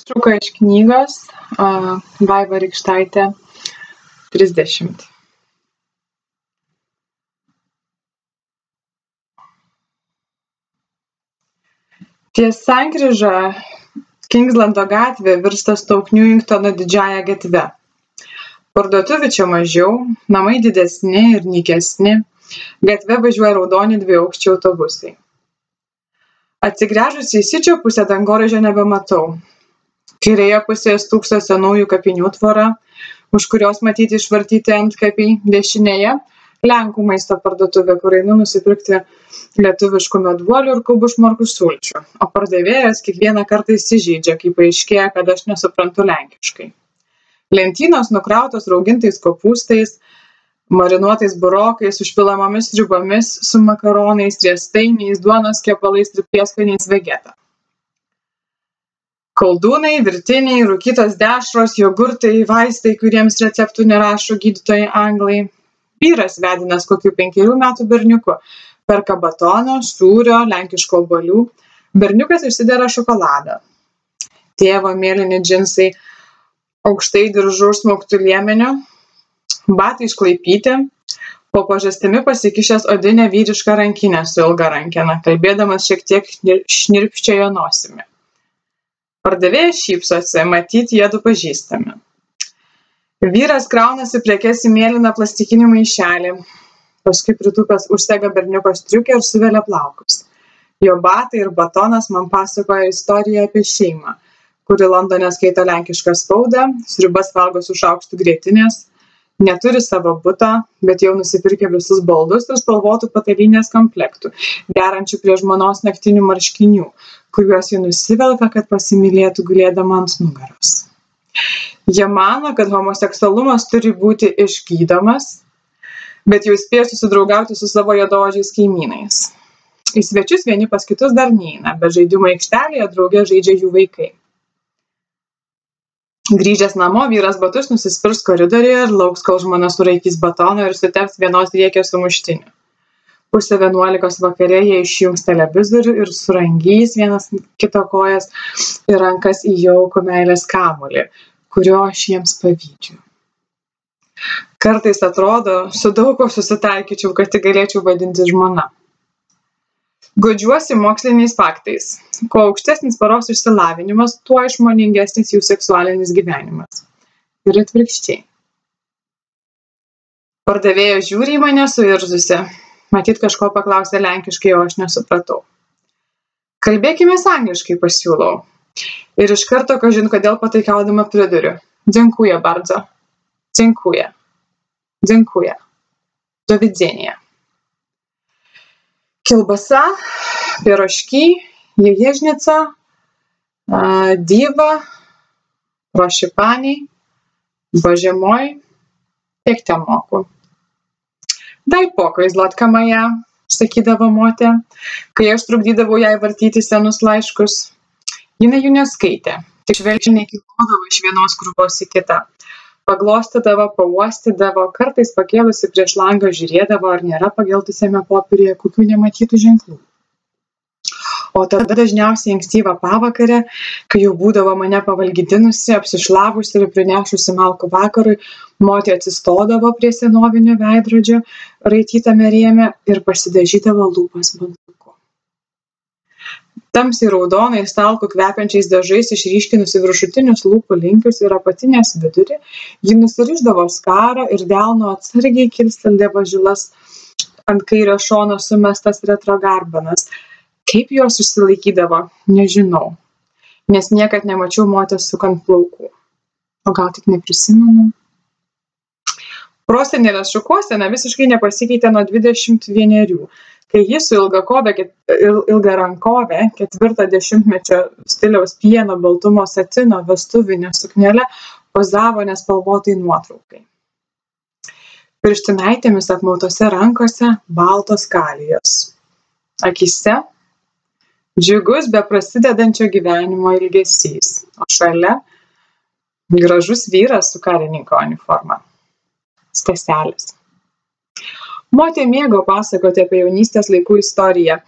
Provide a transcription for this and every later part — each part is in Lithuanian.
Ištrauka iš knygos Vaiva Rykštaitė 30. Ties sankryža Kingslando gatvė virsta Stoke Newingtono didžiąja gatve. Parduotuvių čia mažiau, namai didesni ir nykesni, gatve važiuoja raudoni dviaukščiai autobusai. Atsigręžusi į Sičio pusę dangoraižio nebematau. Kairėje pusėje stūkso senųjų kapinių tvora, už kurios matyti išvartyti antkapiai, dešinėje Lenkų maisto parduotuvė, kur einu nusipirkti lietuviškų meduolių ir kubus morkų sulčių, o pardavėjas kiekvieną kartą įsižeidžia, kai paaiškėja, kad aš nesuprantu lenkiškai. Lentynos nukrautos raugintais kopūstais, marinuotais burokais, užpilamomis sriubomis su makaronais, riestainiais, duonos kepalais ir prieskoniais Vegeta. Koldūnai, virtiniai, rūkytos dešros, jogurtai, vaistai, kuriems receptų nerašo gydytojai anglai. Vyras vedinas kokių 5 metų berniuku. Perka batono, sūrio, lenkiškų obuolių. Berniukas išsidera šokoladą. Tėvo mėlyni džinsai, aukštai diržu užsmauktų liemeniu, batai išklaipyti, po pažastimi pasikišęs odinę vyrišką rankinę su ilga rankena, kalbėdamas šiek tiek šnirpščiojo nosimi. Pardavėjas šypsosi, matyt, jiedu pažįstami. Vyras kraunasi prekes į mėlyną plastikinį maišelį, paskui pritūpęs užsega berniuko striukę ir suvelia plaukus. Jo batai ir batonas man pasakoja istoriją apie šeimą, kuri Londone skaito lenkišką spaudą, sriubas valgo su šaukštu grietinės, neturi savo buto, bet jau nusipirkė visus baldus ir spalvotų patalynės komplektų, derančių prie žmonos naktinių marškinių, kuriuos ji nusivelka, kad pasimylėtų gulėdama ant nugaros. Jie mano, kad homoseksualumas turi būti išgydomas, bet jau spėjo susidraugauti su savo juodaodžiais kaimynais. Į svečius vieni pas kitus dar neina, bet žaidimų aikštelėje drauge žaidžia jų vaikai. Grįžęs namo, vyras batus nusispirs koridoriuje ir lauks, kol žmona suraikys batoną ir suteps vienos riekės sumuštinių. 10:30 vakare jie išjungs televizorių ir surangys vienas kito kojas ir rankas į jaukų meilės kamuolį, kurio aš jiems pavydžiu. Kartais atrodo, su daug ko susitaikyčiau, kad tik galėčiau vadinti žmona. Guodžiuosi moksliniais faktais. Kuo aukštesnis poros išsilavinimas, tuo išmoningesnis jų seksualinis gyvenimas. Ir atvirkščiai. Pardavėjas žiūri į mane suirzusi. Matyt, kažko paklausė lenkiškai, o aš nesupratau. Kalbėkime angliškai, pasiūlau. Ir iš karto, kažin kodėl pataikaudama priduriu. Dziękuję bardzo. Dziękuję. Dziękuję. Do widzenia. Kilbasa, pierožky, jaježnica, diva, proši pani, bože moj, tiek te moku. Dai pokoj, Zlatka moja, sakydavo motė, kai aš trukdydavau jai vartyti senus laiškus. Jinai jų neskaitė, tik žvelgčiai kilnodavo iš vienos krūvos į kitą. Paglostydavo, pauostydavo, kartais pakėlusi prieš langą žiūrėdavo, ar nėra pageltusiame popieriuje kokių nematytų ženklų. O tada dažniausiai ankstyvą pavakarę, kai jau būdavo mane pavalgydinusi, apsišlavusi ir prinešusi malkų vakarui, motė atsistodavo prie senovinio veidrodžio raitytame rėme ir pasidažydavo lūpas baltuku. Tamsiai raudonai stalkų kvepiančiais dažais išryškinusi viršutinius lūpų linkius ir apatinės vidurį, ji nusirišdavo skarą ir delnu atsargiai kilsteldavo žilas ant kairio šono sumestas retrogarbanas. Kaip jos išsilaikydavo, nežinau, nes niekad nemačiau moters sukant plaukų. O gal tik neprisimenu? Prosenelės šukuosena visiškai nepasikeitė nuo 21, kai ji su ilgarankovė 4 dešimtmečio stiliaus pieno baltumo satino vestuvinė suknele pozavo nespalvotai nuotraukai. Pirštinaitėmis apmautose rankose baltos kalijos. Akyse džiugus beprasidedančio gyvenimo ilgesys, o šalia gražus vyras su karininko uniforma. Staselis. Motė mėgo pasakoti apie jaunystės laikų istoriją,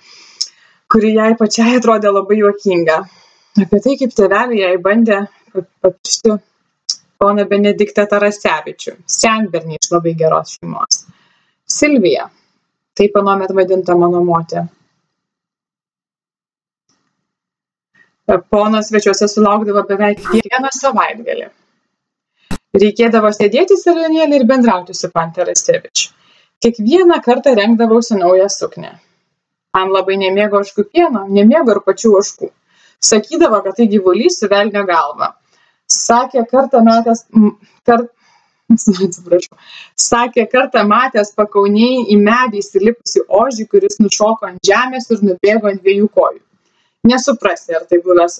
kuri jai pačiai atrodė labai juokinga. Apie tai, kaip tėveliai jai bandė papiršti poną Benediktą Tarasevičių, senbernį iš labai geros šeimos. Silvija, taip anuomet vadinta mano motė. Ponas svečiuose sulaukdavo beveik kiekvieną savaitgalį. Reikėdavo sėdėti salonėlį ir bendrauti su pan Tarasevič. Kiekvieną kartą rengdavausi naują suknę. Pan labai nemėgo ožkų pieno, nemėgo ir pačių ožkų. Sakydavo, kad tai gyvulys su velnio galva. Sakė, kartą matęs pakaunėj į medį įsilipusi ožį, kuris nušoko ant žemės ir nubėgo ant 2 kojų. Nesuprasi, ar tai buvęs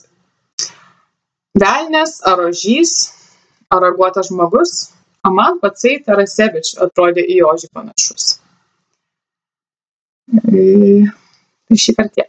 velnias, ar ožys, ar raguotas žmogus, o man patsai Tarasevič atrodė į ožį panašus. Šį kartą.